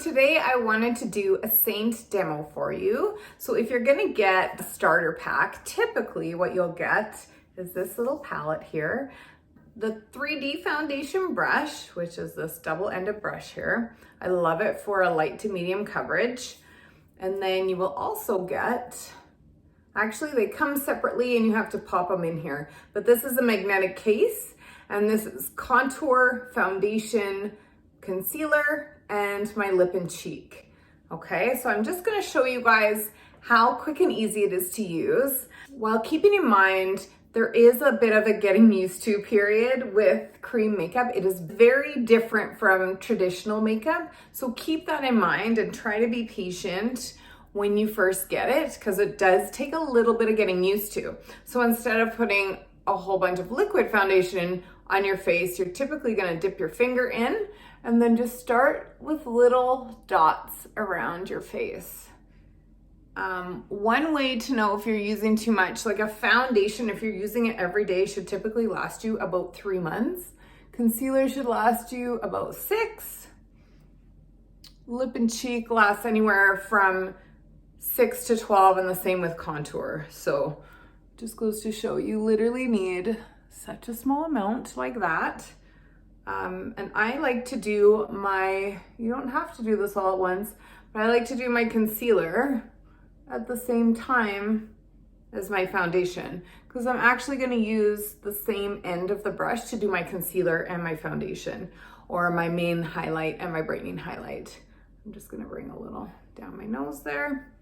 Today I wanted to do a Seint demo for you. So if you're gonna get a starter pack, typically what you'll get is this little palette here, the 3D foundation brush, which is this double-ended brush here. I love it for a light to medium coverage. And then you will also get, actually they come separately and you have to pop them in here, but this is a magnetic case and this is contour, foundation, concealer, and my lip and cheek. Okay, so I'm just gonna show you guys how quick and easy it is to use, while keeping in mind there is a bit of a getting used to period with cream makeup. It is very different from traditional makeup, so keep that in mind and try to be patient when you first get it, because it does take a little bit of getting used to. So instead of putting a whole bunch of liquid foundation on your face, you're typically gonna dip your finger in and then just start with little dots around your face. One way to know if you're using too much, like a foundation, if you're using it every day, should typically last you about 3 months. Concealer should last you about 6. Lip and cheek lasts anywhere from 6 to 12, and the same with contour. So just goes to show you literally need such a small amount like that. And I like to do you don't have to do this all at once, but I like to do my concealer at the same time as my foundation, because I'm actually going to use the same end of the brush to do my concealer and my foundation, or my main highlight and my brightening highlight. I'm just going to bring a little down my nose there,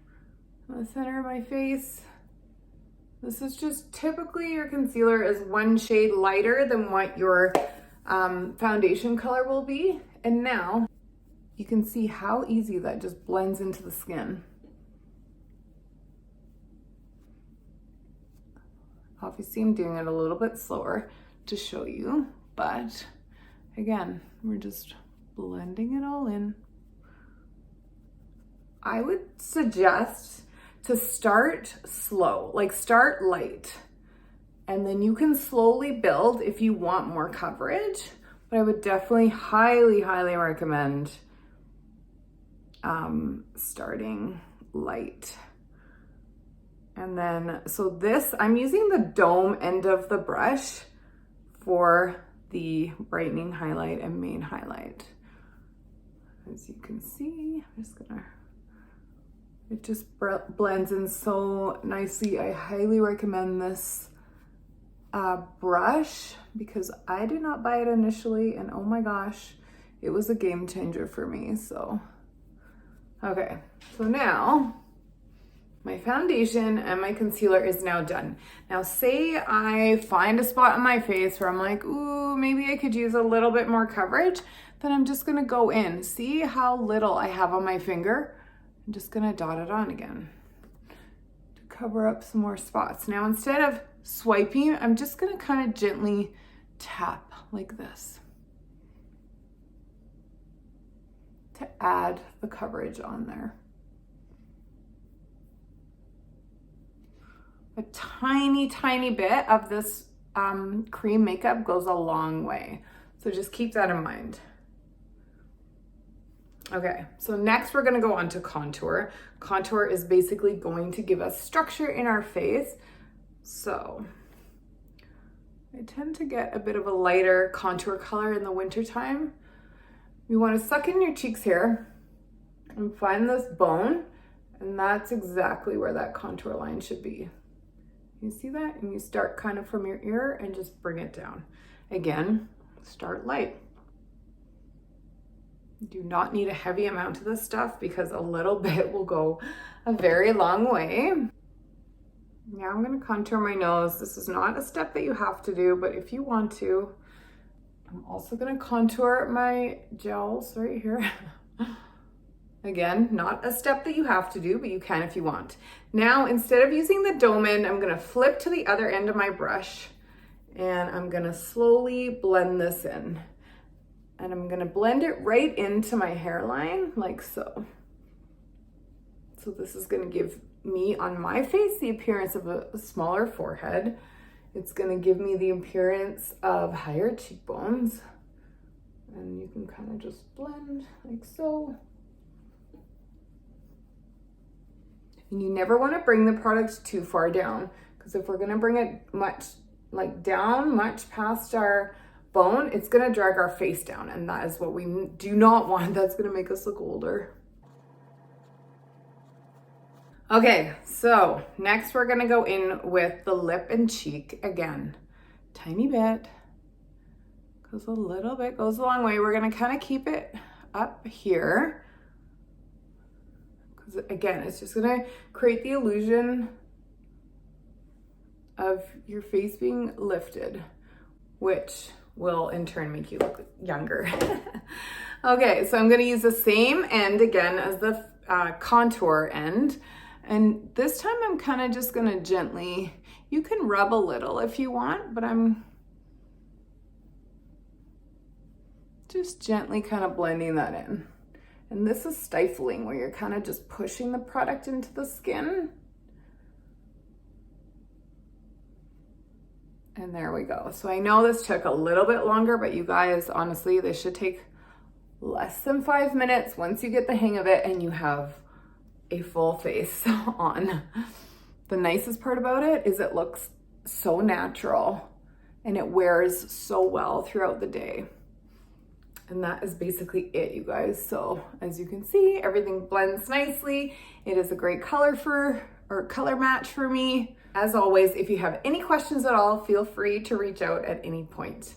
the center of my face. This is just typically your concealer is one shade lighter than what your foundation color will be. And now you can see how easy that just blends into the skin. Obviously I'm doing it a little bit slower to show you, but again, we're just blending it all in. I would suggest to start slow, like start light, and then you can slowly build if you want more coverage, but I would definitely highly recommend starting light. And then, so this, I'm using the dome end of the brush for the brightening highlight and main highlight. As you can see, I'm just gonna, it just blends in so nicely. I highly recommend this brush because I did not buy it initially, and oh my gosh, it was a game changer for me. So, okay, so now my foundation and my concealer is now done. Now say I find a spot on my face where I'm like, ooh, maybe I could use a little bit more coverage, then I'm just gonna go in. See how little I have on my finger? I'm just gonna dot it on again to cover up some more spots. Now instead of swiping, I'm just gonna kind of gently tap like this to add the coverage on there. A tiny bit of this cream makeup goes a long way. So just keep that in mind. Okay, so next we're gonna go on to contour. Contour is basically going to give us structure in our face. So I tend to get a bit of a lighter contour color in the winter time. You wanna suck in your cheeks here and find this bone, and that's exactly where that contour line should be. You see that? And you start kind of from your ear and just bring it down. Again, start light. You do not need a heavy amount of this stuff because a little bit will go a very long way. Now I'm gonna contour my nose. This is not a step that you have to do, but if you want to, I'm also gonna contour my jowls right here. Again, not a step that you have to do, but you can if you want. Now, instead of using the dome end, I'm gonna flip to the other end of my brush and I'm gonna slowly blend this in. And I'm gonna blend it right into my hairline, like so. So this is gonna give me, on my face, the appearance of a smaller forehead. It's gonna give me the appearance of higher cheekbones. And you can kind of just blend like so. And you never want to bring the product too far down, because if we're going to bring it much past our bone, it's going to drag our face down, and that is what we do not want. That's going to make us look older. Okay, so next we're going to go in with the lip and cheek again. Tiny bit, because a little bit goes a long way. We're going to kind of keep it up here, because again, it's just going to create the illusion of your face being lifted, which will in turn make you look younger. Okay, so I'm going to use the same end again as the contour end. And this time I'm kind of just going to gently, you can rub a little if you want, but I'm just gently kind of blending that in. And this is stifling, where you're kind of just pushing the product into the skin. And there we go. So I know this took a little bit longer, but you guys, honestly, this should take less than 5 minutes once you get the hang of it and you have a full face on. The nicest part about it is it looks so natural and it wears so well throughout the day. And that is basically it, you guys. So as you can see, everything blends nicely. It is a great color match for me. As always, if you have any questions at all, feel free to reach out at any point.